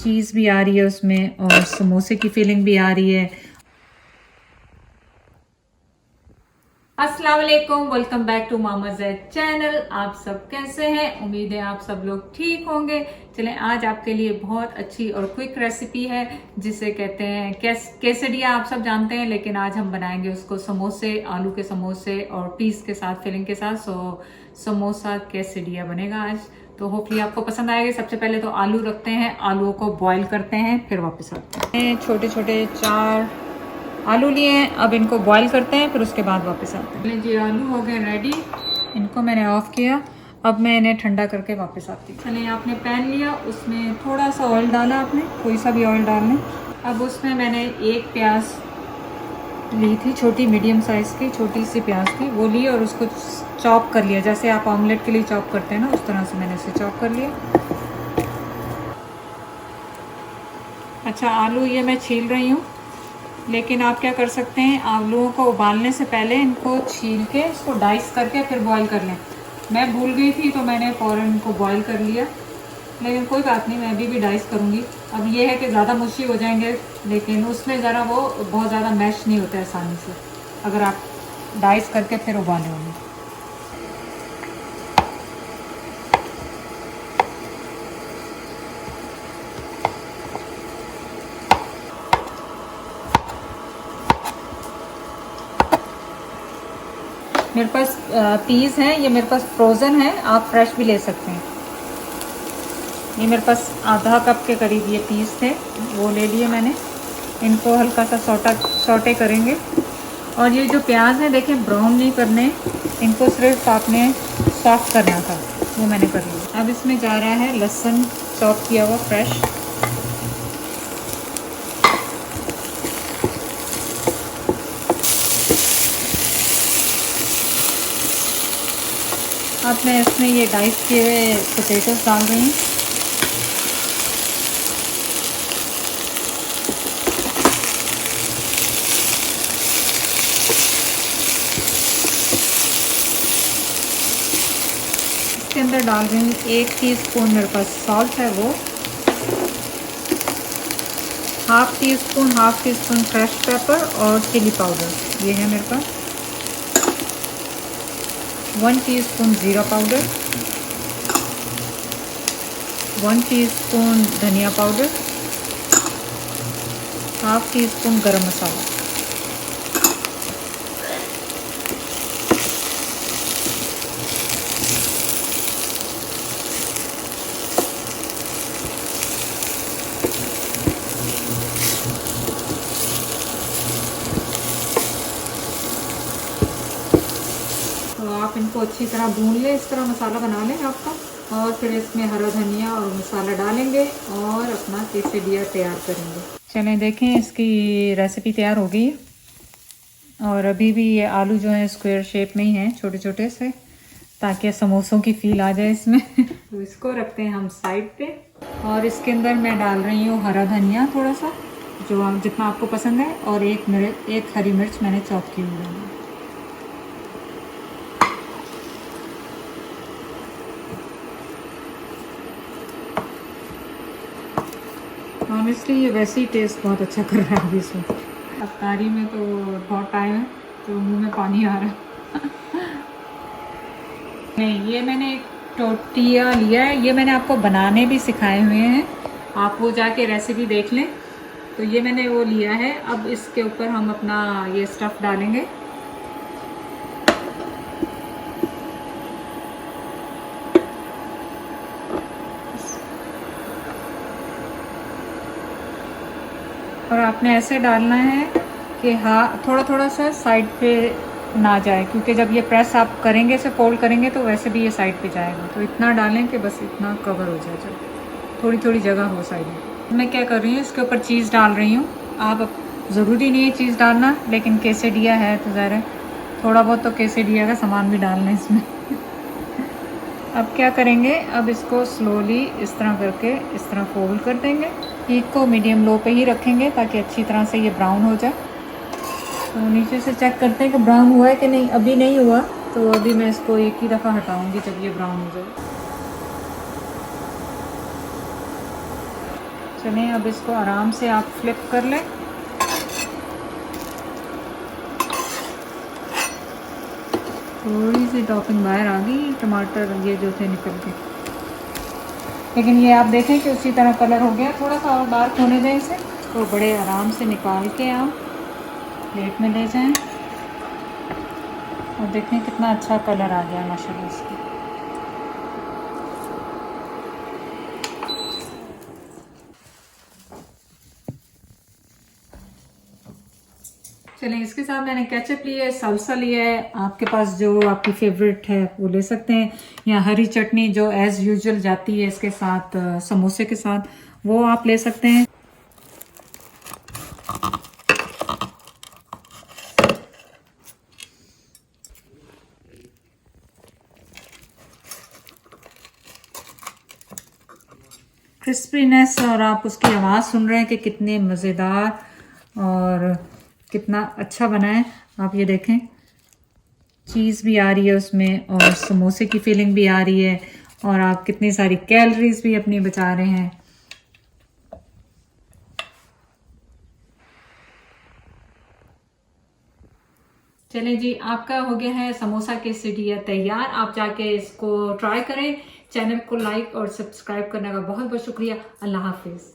चीज़ भी आ रही है उसमें और समोसे की फीलिंग भी आ रही है। अस्सलाम वालेकुम, welcome back to Mama Zaid channel. आप सब कैसे हैं? उम्मीद है आप सब लोग ठीक होंगे। चलें, आज आपके लिए बहुत अच्छी और क्विक रेसिपी है जिसे कहते हैं केसडिया। आप सब जानते हैं, लेकिन आज हम बनाएंगे उसको समोसे, आलू के समोसे और पीस के साथ, फिलिंग के साथ। समोसा केसडिया बनेगा आज, तो होपफुली आपको पसंद आएगा। सबसे पहले तो आलू रखते हैं, आलूओं को बॉईल करते हैं, फिर वापस आते हैं। छोटे छोटे 4 आलू लिए हैं, अब इनको बॉईल करते हैं, फिर उसके बाद वापस आते हैं। जी, आलू हो गए रेडी, इनको मैंने ऑफ किया। अब मैं इन्हें ठंडा करके वापस आती हूँ। चलिए, आपने पैन लिया, उसमें थोड़ा सा ऑयल डाला, आपने कोई सा भी ऑयल डाल लें। अब उसमें मैंने 1 प्याज ली थी, छोटी मीडियम साइज़ की छोटी सी प्याज थी, वो ली और उसको चॉप कर लिया, जैसे आप ऑमलेट के लिए चॉप करते हैं ना, उस तरह से मैंने इसे चॉप कर लिया। अच्छा, आलू ये मैं छील रही हूँ, लेकिन आप क्या कर सकते हैं, आलूओं को उबालने से पहले इनको छील के इसको डाइस करके फिर बॉईल कर लें। मैं भूल गई थी तो मैंने फ़ौरन इनको बॉईल कर लिया, लेकिन कोई बात नहीं, मैं अभी भी डाइस करूँगी। अब ये है कि ज़्यादा मुश्किल हो जाएंगे, लेकिन उसमें ज़रा वो बहुत ज़्यादा मैश नहीं होता है आसानी से, अगर आप डाइस करके फिर उबाले होंगे। मेरे पास पीस हैं, ये मेरे पास फ्रोज़न है, आप फ्रेश भी ले सकते हैं। ये मेरे पास आधा कप के करीब ये पीस थे, वो ले लिए मैंने। इनको हल्का सा सौटे करेंगे। और ये जो प्याज है, देखिए ब्राउन नहीं करने, इनको सिर्फ आपने सॉफ्ट करना था, वो मैंने कर लिया। अब इसमें जा रहा है लहसुन चॉप किया हुआ फ्रेश। अब मैं इसमें ये डाइस किए हुए पोटैटोस डाल रही हूँ। इसके अंदर डाल रही हूँ 1 टीस्पून, मेरे पास सॉल्ट है वो, half tea spoon fresh paper और चिली पाउडर, ये है मेरे पास। 1 टीस्पून जीरा पाउडर, 1 टीस्पून धनिया पाउडर, हाफ टी स्पून गरम मसाला। तो आप इनको अच्छी तरह भून लें, इस तरह मसाला बना लें आपका, और फिर इसमें हरा धनिया और मसाला डालेंगे और अपना केसडिया तैयार करेंगे। चलें, देखें, इसकी रेसिपी तैयार हो गई है। और अभी भी ये आलू जो है स्क्वायर शेप में ही हैं, छोटे छोटे से, ताकि समोसों की फील आ जाए इसमें। तो इसको रखते हैं हम साइड पे, और इसके अंदर मैं डाल रही हूँ हरा धनिया थोड़ा सा, जो जितना आपको पसंद है, और एक हरी मिर्च मैंने चॉप की हुई है। ऑनेस्टली ये वैसे ही टेस्ट बहुत अच्छा कर रहा है अभी इसमें। अफ्तारी में तो बहुत टाइम है, तो मुंह में पानी आ रहा है। नहीं, ये मैंने एक टोटिया लिया है, ये मैंने आपको बनाने भी सिखाए हुए हैं, आप वो जाके रेसिपी देख लें। तो ये मैंने वो लिया है। अब इसके ऊपर हम अपना ये स्टफ़ डालेंगे। और आपने ऐसे डालना है कि हाँ, थोड़ा थोड़ा सा साइड पे ना जाए, क्योंकि जब ये प्रेस आप करेंगे, इसे फोल्ड करेंगे, तो वैसे भी ये साइड पे जाएगा। तो इतना डालें कि बस इतना कवर हो जाए, जब थोड़ी थोड़ी जगह हो साइड में। मैं क्या कर रही हूँ, इसके ऊपर चीज़ डाल रही हूँ। आप ज़रूरी नहीं है चीज़ डालना, लेकिन केसडिया है तो ज़रा थोड़ा बहुत तो केसडिया का सामान भी डालना है इसमें। अब क्या करेंगे, अब इसको स्लोली इस तरह करके इस तरह फोल्ड कर देंगे। हीट को मीडियम लो पे ही रखेंगे ताकि अच्छी तरह से ये ब्राउन हो जाए। तो नीचे से चेक करते हैं कि ब्राउन हुआ है कि नहीं। अभी नहीं हुआ, तो अभी मैं इसको एक ही दफ़ा हटाऊंगी जब ये ब्राउन हो जाए। चलिए अब इसको आराम से आप फ्लिप कर लें। थोड़ी सी टॉपिंग बाहर आ गई, टमाटर ये जो थे निकल के, लेकिन ये आप देखें कि उसी तरह कलर हो गया। थोड़ा सा और डार्क होने दें इसे, तो बड़े आराम से निकाल के आप प्लेट में ले जाएं और देखें कितना अच्छा कलर आ गया माशाल्लाह इसका। चलें, इसके साथ मैंने केचप लिया है, सालसा लिया है। आपके पास जो आपकी फेवरेट है वो ले सकते हैं, या हरी चटनी जो एज़ यूजुअल जाती है इसके साथ समोसे के साथ, वो आप ले सकते हैं। क्रिस्पीनेस और आप उसकी आवाज़ सुन रहे हैं कि कितने मज़ेदार और कितना अच्छा बना है। आप ये देखें, चीज़ भी आ रही है उसमें और समोसे की फीलिंग भी आ रही है, और आप कितनी सारी कैलोरीज भी अपनी बचा रहे हैं। चलें जी, आपका हो गया है समोसा केसरिया तैयार। आप जाके इसको ट्राई करें। चैनल को लाइक और सब्सक्राइब करने का बहुत बहुत शुक्रिया। अल्लाह हाफिज़।